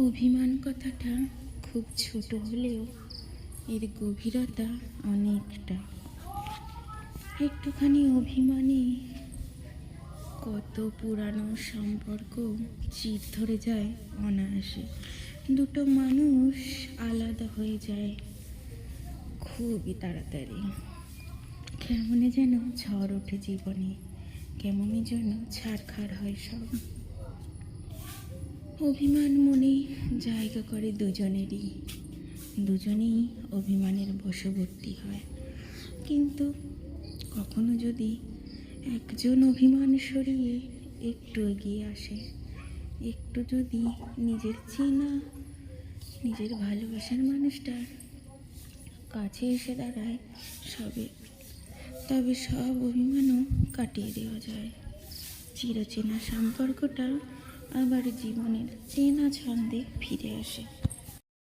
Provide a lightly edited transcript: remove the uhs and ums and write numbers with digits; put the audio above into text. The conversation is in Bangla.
অভিমান কথাটা খুব ছোট হলেও এর গভীরতা অনেকটা। একটুখানি অভিমানে কত পুরানো সম্পর্ক চির ধরে যায় অনায়াসে। দুটো মানুষ আলাদা হয়ে যায় খুবই তাড়াতাড়ি। কেমনে যেন ঝড় ওঠে জীবনে, কেমনই যেন ছাড়খাড় হয় সব। অভিমান মনে জায়গা করে দুজনেরই, দুজনেই অভিমানের বশবর্তী হয়। কিন্তু কখনো যদি একজন অভিমান সরিয়ে একটু এগিয়ে আসে, একটু যদি নিজের চেনা, নিজের ভালোবাসার মানুষটার কাছে এসে দাঁড়ায় তবে সব অভিমানও কাটিয়ে দেওয়া যায়। চিরচেনা সম্পর্কটা আবার জীবনের চেনা ছন্দে ফিরে আসে।